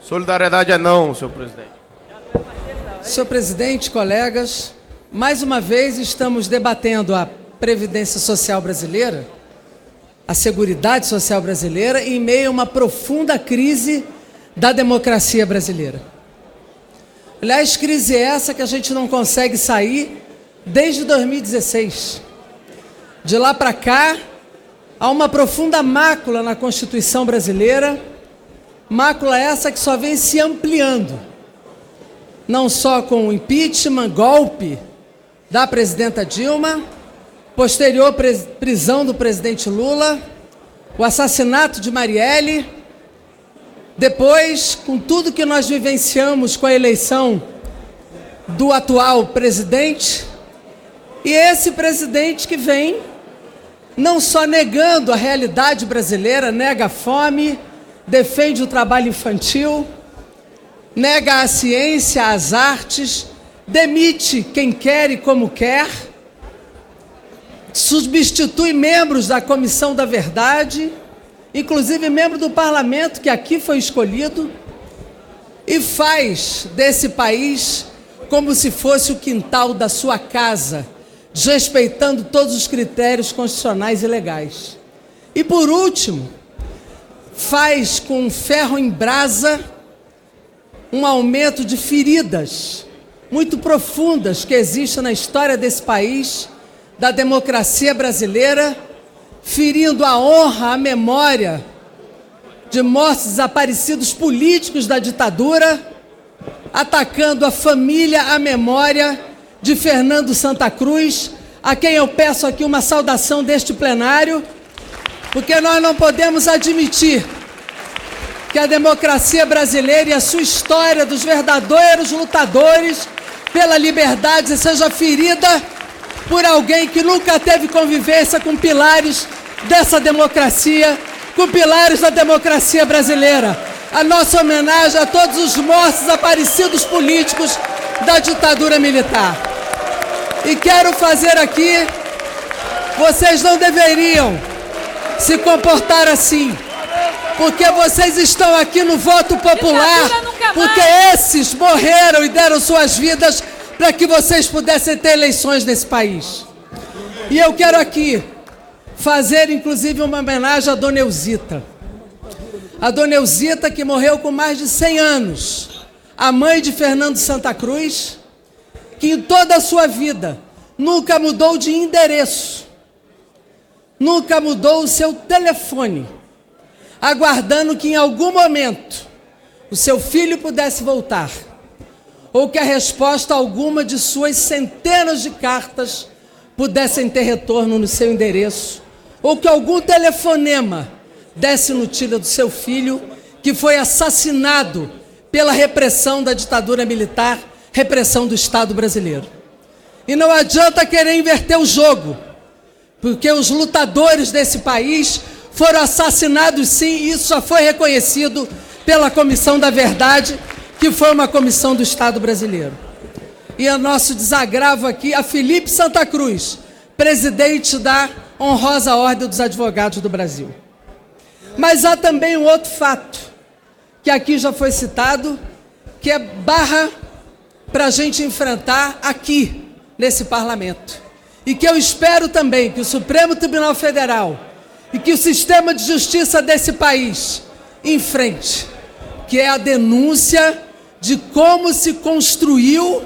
Solidariedade é não, senhor presidente. Senhor presidente, colegas, mais uma vez estamos debatendo a Previdência Social brasileira, a Seguridade Social brasileira, em meio a uma profunda crise da democracia brasileira. Aliás, crise essa que a gente não consegue sair desde 2016. De lá para cá, há uma profunda mácula na Constituição brasileira, mácula essa que só vem se ampliando, não só com o impeachment, golpe da presidenta Dilma, posterior prisão do presidente Lula, o assassinato de Marielle, depois, com tudo que nós vivenciamos com a eleição do atual presidente, e esse presidente que vem não só negando a realidade brasileira, nega a fome, defende o trabalho infantil, nega a ciência, as artes, demite quem quer e como quer, substitui membros da Comissão da Verdade, inclusive membro do parlamento que aqui foi escolhido, e faz desse país como se fosse o quintal da sua casa, desrespeitando todos os critérios constitucionais e legais. E por último, faz com ferro em brasa um aumento de feridas muito profundas que existem na história desse país, da democracia brasileira, ferindo a honra, a memória de mortos desaparecidos políticos da ditadura, atacando a família, a memória de Fernando Santa Cruz, a quem eu peço aqui uma saudação deste plenário, porque nós não podemos admitir que a democracia brasileira e a sua história dos verdadeiros lutadores pela liberdade seja ferida por alguém que nunca teve convivência com pilares dessa democracia, com pilares da democracia brasileira. A nossa homenagem a todos os mortos desaparecidos políticos da ditadura militar. E quero fazer aqui, vocês não deveriam se comportar assim, porque vocês estão aqui no voto popular, porque esses morreram e deram suas vidas para que vocês pudessem ter eleições nesse país. E eu quero aqui fazer, inclusive, uma homenagem à Dona Elzita. A Dona Elzita, que morreu com mais de 100 anos, a mãe de Fernando Santa Cruz, que em toda a sua vida nunca mudou de endereço, nunca mudou o seu telefone, aguardando que em algum momento o seu filho pudesse voltar, ou que a resposta alguma de suas centenas de cartas pudessem ter retorno no seu endereço, ou que algum telefonema desse notícia do seu filho, que foi assassinado pela repressão da ditadura militar, repressão do Estado brasileiro. E não adianta querer inverter o jogo, porque os lutadores desse país foram assassinados sim, e isso já foi reconhecido pela Comissão da Verdade, que foi uma comissão do Estado brasileiro. E o nosso desagravo aqui a Felipe Santa Cruz, presidente da Honrosa Ordem dos Advogados do Brasil. Mas há também um outro fato, que aqui já foi citado, que é barra para a gente enfrentar aqui, nesse parlamento. E que eu espero também que o Supremo Tribunal Federal e que o sistema de justiça desse país enfrente, que é a denúncia de como se construiu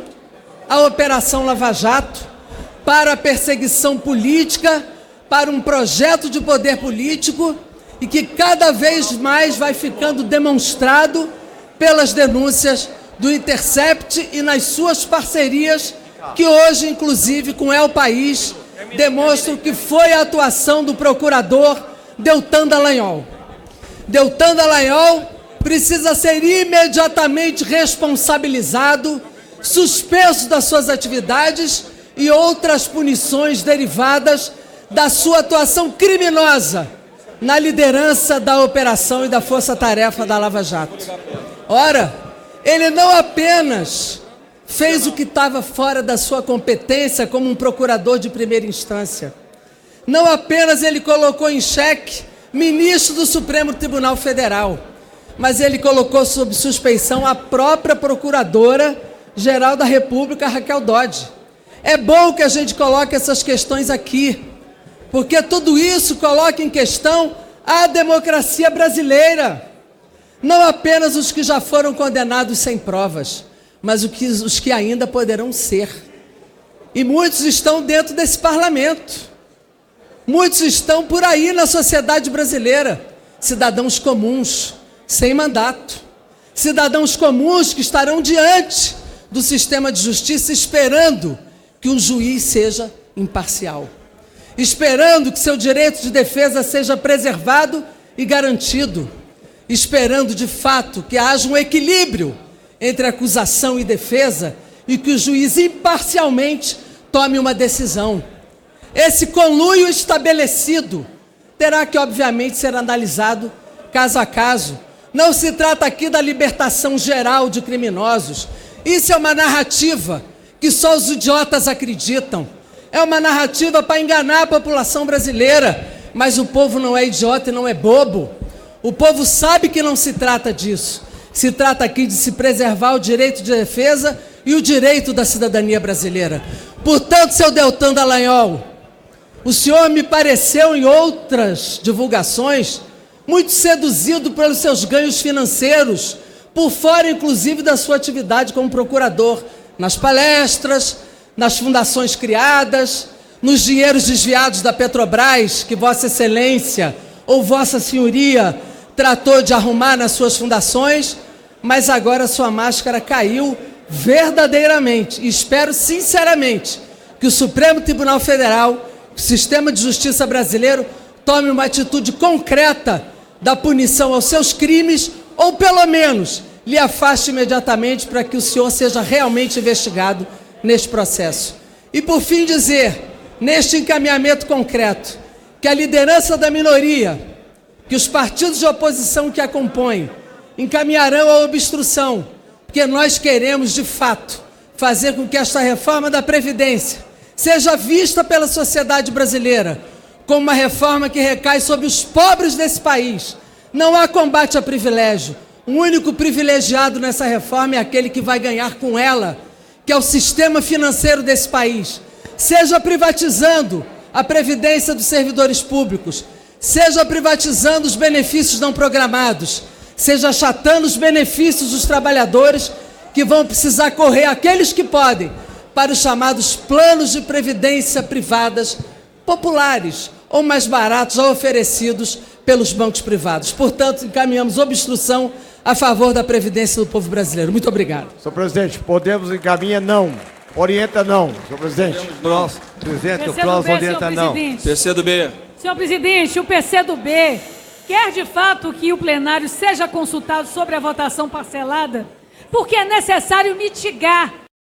a Operação Lava Jato para a perseguição política, para um projeto de poder político, e que cada vez mais vai ficando demonstrado pelas denúncias do Intercept e nas suas parcerias, que hoje, inclusive, com El País, demonstram que foi a atuação do procurador Deltan Dallagnol. Deltan Dallagnol precisa ser imediatamente responsabilizado, suspenso das suas atividades e outras punições derivadas da sua atuação criminosa na liderança da operação e da força-tarefa da Lava Jato. Ora, ele não apenas fez o que estava fora da sua competência como um procurador de primeira instância, não apenas ele colocou em xeque ministro do Supremo Tribunal Federal, mas ele colocou sob suspeição a própria Procuradora-Geral da República, Raquel Dodge. É bom que a gente coloque essas questões aqui, porque tudo isso coloca em questão a democracia brasileira. Não apenas os que já foram condenados sem provas, mas os que ainda poderão ser. E muitos estão dentro desse parlamento. Muitos estão por aí na sociedade brasileira. Cidadãos comuns, sem mandato. Cidadãos comuns que estarão diante do sistema de justiça esperando que um juiz seja imparcial. Esperando que seu direito de defesa seja preservado e garantido. Esperando, de fato, que haja um equilíbrio entre acusação e defesa e que o juiz imparcialmente tome uma decisão. Esse conluio estabelecido terá que, obviamente, ser analisado caso a caso. Não se trata aqui da libertação geral de criminosos. Isso é uma narrativa que só os idiotas acreditam. É uma narrativa para enganar a população brasileira. Mas o povo não é idiota e não é bobo. O povo sabe que não se trata disso. Se trata aqui de se preservar o direito de defesa e o direito da cidadania brasileira. Portanto, seu Deltan Dallagnol, o senhor me pareceu em outras divulgações muito seduzido pelos seus ganhos financeiros, por fora inclusive da sua atividade como procurador, nas palestras, nas fundações criadas, nos dinheiros desviados da Petrobras, que Vossa Excelência ou Vossa Senhoria tratou de arrumar nas suas fundações, mas agora sua máscara caiu verdadeiramente. E espero sinceramente que o Supremo Tribunal Federal, o sistema de justiça brasileiro, tome uma atitude concreta da punição aos seus crimes, ou pelo menos lhe afaste imediatamente para que o senhor seja realmente investigado neste processo. E por fim dizer, neste encaminhamento concreto, que a liderança da minoria, que os partidos de oposição que a compõem, encaminharão a obstrução, porque nós queremos, de fato, fazer com que esta reforma da Previdência seja vista pela sociedade brasileira como uma reforma que recai sobre os pobres desse país. Não há combate a privilégio. O único privilegiado nessa reforma é aquele que vai ganhar com ela, que é o sistema financeiro desse país. Seja privatizando a previdência dos servidores públicos, seja privatizando os benefícios não programados, seja achatando os benefícios dos trabalhadores que vão precisar correr, aqueles que podem, para os chamados planos de previdência privadas populares ou mais baratos já oferecidos pelos bancos privados. Portanto, encaminhamos obstrução a favor da previdência do povo brasileiro. Muito obrigado. Senhor presidente, podemos encaminhar não. Orienta não, senhor presidente. Presidente, o Klaus orienta não. PCdoB. Senhor presidente, o PCdoB quer de fato que o plenário seja consultado sobre a votação parcelada, porque é necessário mitigar